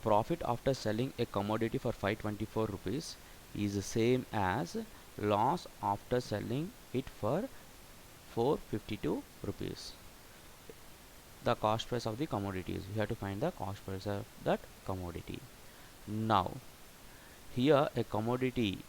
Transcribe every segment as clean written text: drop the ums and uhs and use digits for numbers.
profit after selling a commodity for 524 rupees is the same as loss after selling it for 452 rupees. The cost price of the commodities. We have to find the cost price of that commodity. Now, here a commodity,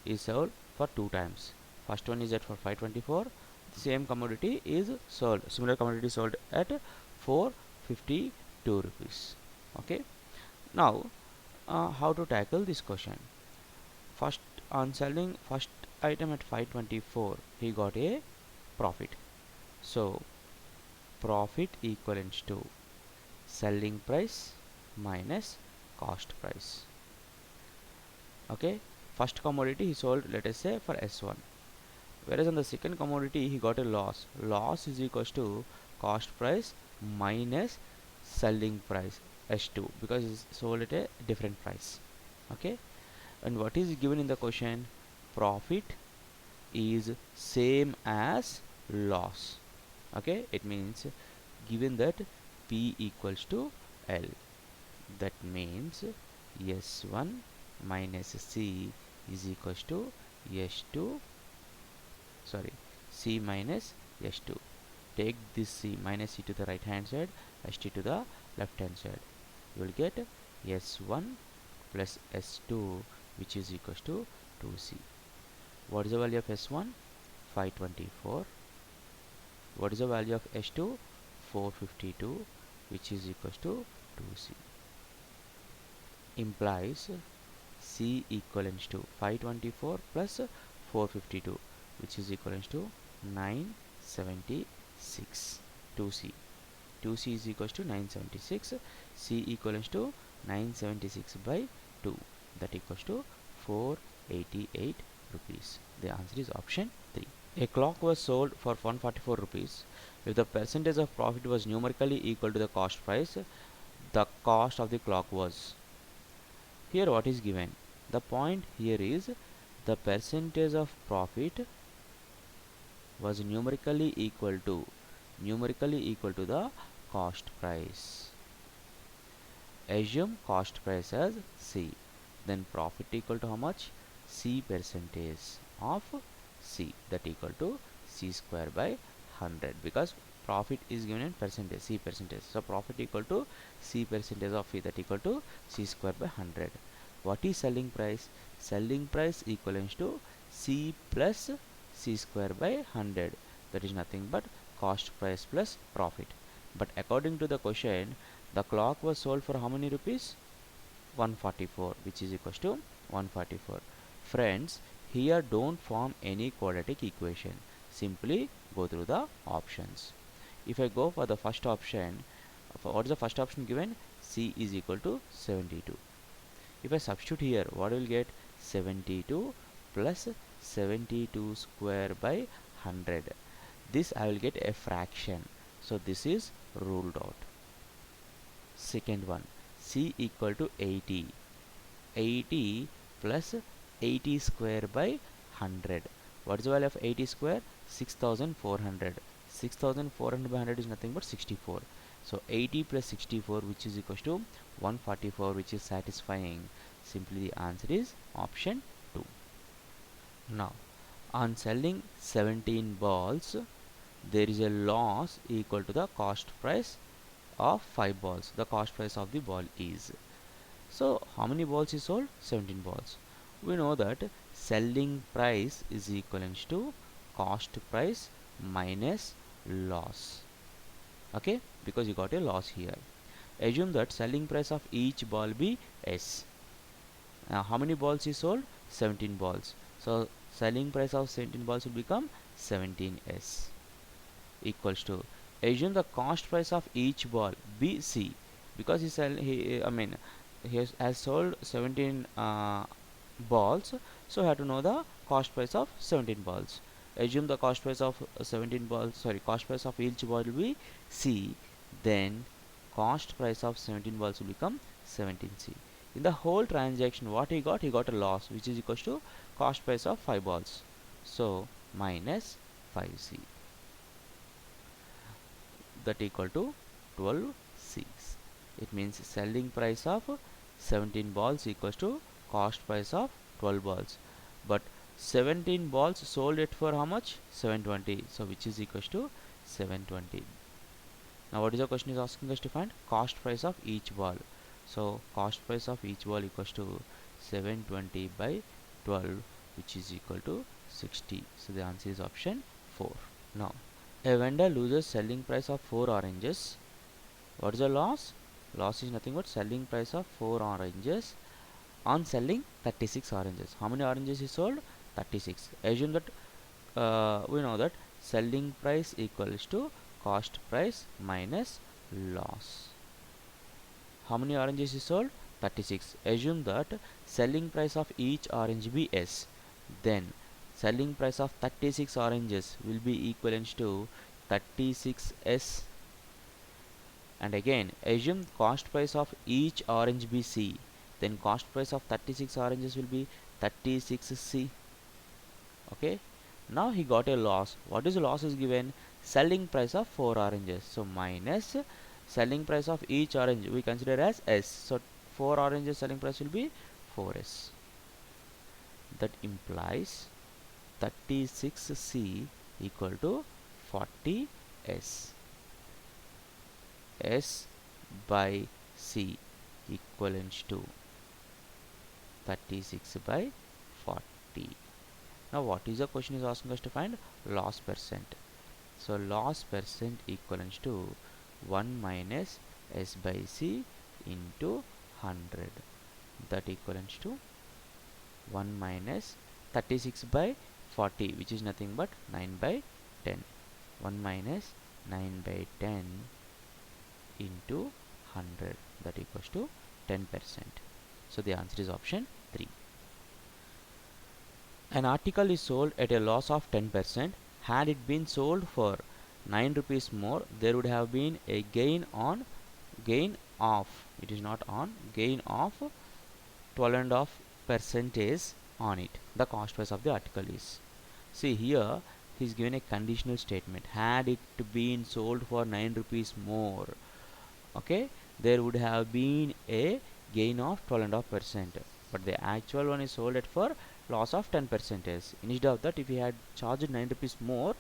is sold for two times. First one is at for 524. The same commodity is sold. Similar commodity sold at 452 rupees. Okay. Now, how to tackle this question? First, on selling first item at 524, he got a profit. So, profit equivalent to selling price minus cost price. Okay, first commodity he sold, let us say, for S1, whereas on the second commodity he got a loss. Loss is equals to cost price minus selling price S2, because it's sold at a different price. Okay, and what is given in the question? Profit is same as loss. Okay, it means given that P equals to L, that means S1 minus C is equals to S2, sorry, C minus S2. Take this C minus C to the right hand side, S2 to the left hand side. You will get S1 plus S2, which is equals to 2C. What is the value of S1? 524. What is the value of S2? 452, which is equals to 2C. Implies C equivalents to 524 plus 452, which is equivalents to 976. 2C. 2C is equals to 976. C equivalents to 976 by 2. That equals to 488 rupees. The answer is option 3. A clock was sold for 144 rupees. If the percentage of profit was numerically equal to the cost price, the cost of the clock was. Here what is given? The point here is the percentage of profit was numerically equal to the cost price. Assume cost price as C. Then profit equal to how much? C percentage of C, that equal to C square by 100, because profit is given in percentage, C percentage. So profit equal to C percentage of E, that equal to C square by 100. What is selling price? Selling price equivalent to C plus C square by 100. That is nothing but cost price plus profit. But according to the question, the clock was sold for how many rupees? 144, which is equals to 144. Friends, here don't form any quadratic equation. Simply go through the options. If I go for the first option, what is the first option given? C is equal to 72. If I substitute here, what will get? 72 plus 72 square by 100. This I will get a fraction. So this is ruled out. Second one, C equal to 80. 80 plus 80 square by 100. What is the value of 80 square? 6400. 6400 by 100 is nothing but 64. So 80 plus 64, which is equals to 144, which is satisfying. Simply the answer is option 2. Now, on selling 17 balls, there is a loss equal to the cost price of 5 balls. The cost price of the ball is. So how many balls is sold? 17 balls. We know that selling price is equivalent to cost price minus loss. Okay, because you got a loss here. Assume that selling price of each ball be S. Now how many balls is sold? 17 balls. So selling price of 17 balls will become 17S, equals to, assume the cost price of each ball be C, because he has sold 17 balls, so we have to know the cost price of 17 balls. Assume the cost price of 17 balls, sorry, cost price of each ball will be C, then cost price of 17 balls will become 17C. In the whole transaction, what he got? He got a loss, which is equals to cost price of 5 balls. So minus 5C, that equal to 12C. It means selling price of 17 balls equals to cost price of 12 balls. But 17 balls sold it for how much? 720. So which is equals to 720. Now what is the question is asking us to find? Cost price of each ball. So cost price of each ball equals to 720 by 12, which is equal to 60. So the answer is option 4. Now a vendor loses selling price of 4 oranges. What is the loss? Loss is nothing but selling price of 4 oranges on selling 36 oranges. How many oranges he sold? 36. Assume that we know that selling price equals to cost price minus loss. How many oranges he sold? 36. Assume that selling price of each orange be S. Then selling price of 36 oranges will be equivalent to 36S. And again assume cost price of each orange be C. Then cost price of 36 oranges will be 36C. Okay. Now he got a loss. What is the loss is given? Selling price of 4 oranges. So minus selling price of each orange we consider as S. So 4 oranges selling price will be 4S. That implies 36C equal to 40S. S by C equivalent to 36 by 40. Now what is the question is asking us to find? Loss percent. So loss percent equivalent to 1 minus S by C into 100. That equivalent to 1 minus 36 by 40, which is nothing but 9 by 10. 1 minus 9 by 10 into 100, that equals to 10%. So the answer is option 3. An article is sold at a loss of 10%. Had it been sold for 9 rupees more, there would have been a gain of, it is not on, gain of 12.5 percentage on it. The cost price of the article is. See here, he is given a conditional statement. Had it been sold for 9 rupees more, okay, there would have been a gain of 12.5%. But the actual one is sold at for loss of 10%. Instead of that, if he had charged 9 rupees more,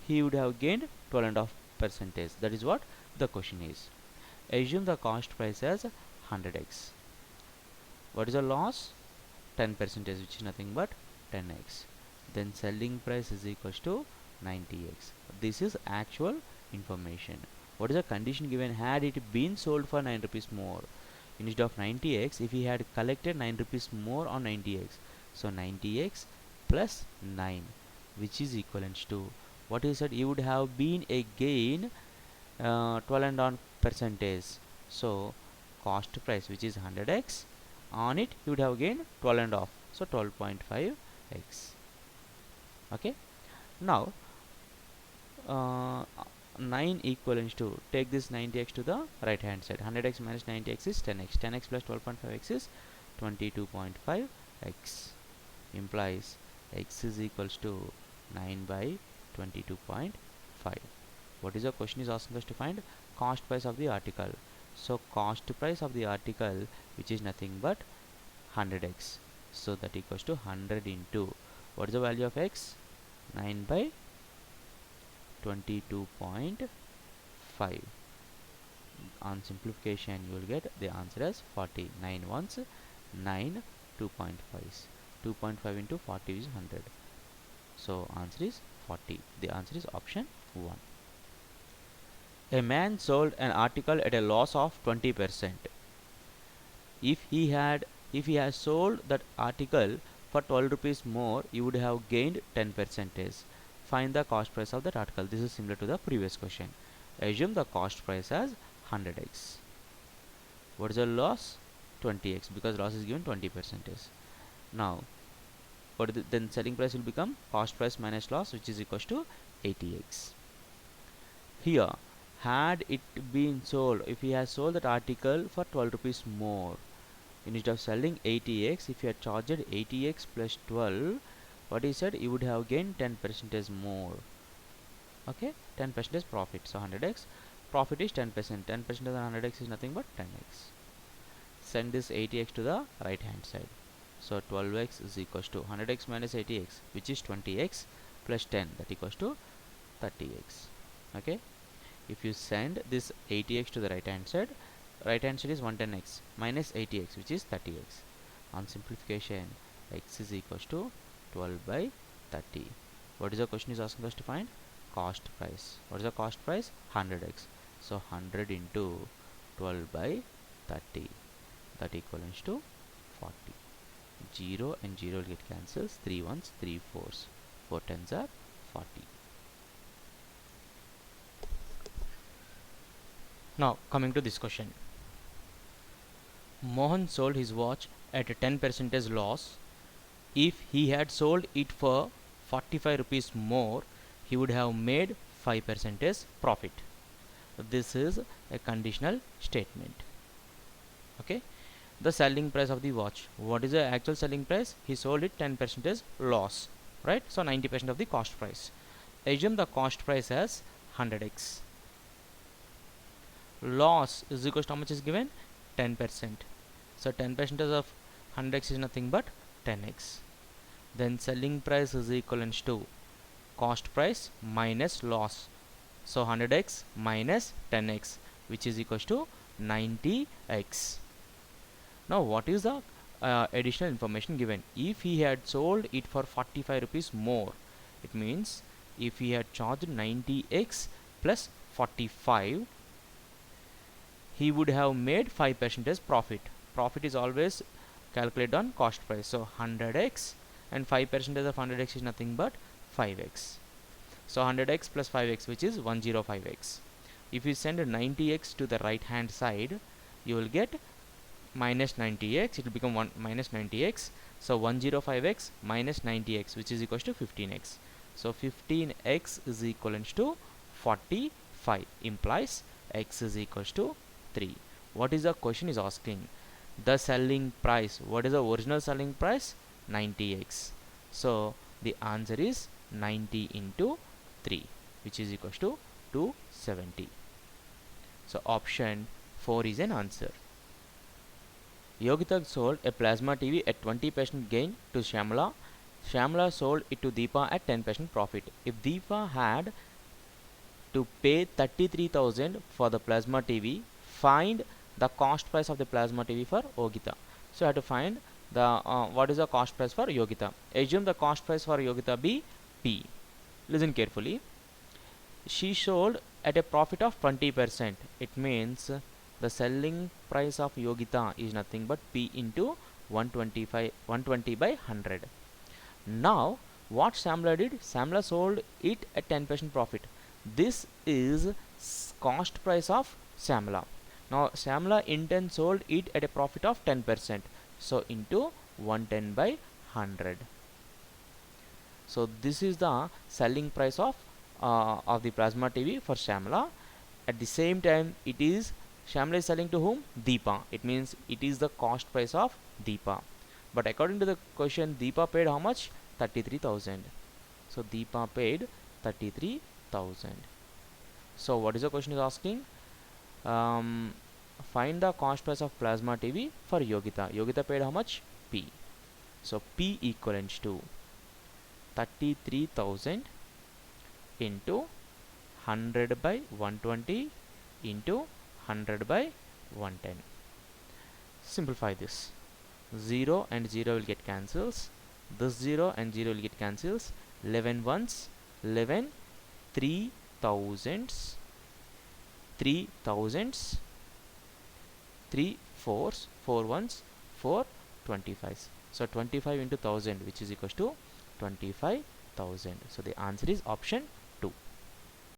he would have gained 12.5%. That is what the question is. Assume the cost price as 100x. What is the loss? 10%, which is nothing but 10x. Then selling price is equals to 90x. This is actual information. What is the condition given? Had it been sold for 9 rupees more, instead of 90x, if he had collected 9 rupees more on 90x, so 90x plus 9, which is equivalent to what he said, he would have been a gain 12.5%. So cost price, which is 100x, on it he would have gained 12.5, so 12.5x. Okay. Now 9 equivalent to, take this 90x to the right hand side. 100x minus 90x is 10x. 10x plus 12.5x is 22.5x. Implies x is equals to 9 by 22.5. What is the question is asking us to find? Cost price of the article. So cost price of the article, which is nothing but 100x. So that equals to 100 into, what is the value of x? 9 by 22.5. On simplification you will get the answer as 40. 9 ones 9, 2.5. 2.5 into 40 is 100. So answer is 40. The answer is option 1. A man sold an article at a loss of 20%. If he has sold that article for 12 rupees more, you would have gained 10%. Find the cost price of that article. This is similar to the previous question. Assume the cost price as 100x. What is the loss? 20x, because loss is given 20%. Now then selling price will become cost price minus loss, which is equals to 80x. Here, had it been sold, if he has sold that article for 12 rupees more, instead of selling 80x, if he had charged 80x plus 12, what he said, he would have gained 10% more. Okay, 10% profit. So 100x profit is 10%. 10% of the 100x is nothing but 10x. Send this 80x to the right hand side. So 12x is equals to 100x minus 80x, which is 20x, plus 10, that equals to 30x. Okay. If you send this 80x to the right hand side is 110x minus 80x, which is 30x. On simplification, x is equals to 12 by 30. What is the question is asking us to find? Cost price. What is the cost price? 100x. So 100 into 12 by 30, that equals to 40. 0 and 0 will get cancels. 3 ones, 3 fours. 4 tens are 40. Now coming to this question. Mohan sold his watch at a 10% loss. If he had sold it for 45 rupees more, he would have made 5% profit. This is a conditional statement. Okay. The selling price of the watch. What is the actual selling price? He sold it 10% loss, right? So 90% of the cost price. Assume the cost price as 100x. Loss is equal to how much is given? 10%. So 10% of 100x is nothing but 10x. Then selling price is equivalent to cost price minus loss. So 100x minus 10x, which is equal to 90x. Now what is the additional information given? If he had sold it for 45 rupees more, it means if he had charged 90x plus 45, he would have made 5% profit. Profit is always calculated on cost price. So 100x and 5% of 100x is nothing but 5x. So 100x plus 5x, which is 105x. If you send 90x to the right hand side, you will get minus 90x. It will become 1 minus 90x. So 105x minus 90x, which is equal to 15x. So 15x is equivalent to 45, implies x is equal to 3. What is the question is asking? The selling price. What is the original selling price? 90x. So the answer is 90 into 3, which is equal to 270. So option 4 is an answer. Yogita sold a plasma TV at 20% gain to Shyamala. Shyamala sold it to Deepa at 10% profit. If Deepa had to pay 33,000 for the plasma TV, find the cost price of the plasma TV for Yogita. So I have to find the what is the cost price for Yogita. Assume the cost price for Yogita be P. Listen carefully. She sold at a profit of 20%. It means the selling price of Yogita is nothing but P into 120 by 100. Now what Shyamala did? Shyamala sold it at 10% profit. This is cost price of Shyamala. Now Shyamala in turn sold it at a profit of 10%. So into 110 by 100. So this is the selling price of the plasma TV for Shyamala. At the same time, it is Shyamala is selling to whom? Deepa. It means it is the cost price of Deepa. But according to the question, Deepa paid how much? 33,000. So Deepa paid 33,000. So what is the question is asking? Find the cost price of plasma TV for Yogita. Yogita paid how much? P. So P equivalent to 33,000 into 100 by 120 into 100 by 110. Simplify this. 0 and 0 will get cancels. This 0 and 0 will get cancels. 11 ones, 11, 3 thousands, 3 thousands, 3 fours, 4 ones, 4 25s. So 25 into 1000, which is equals to 25,000. So the answer is option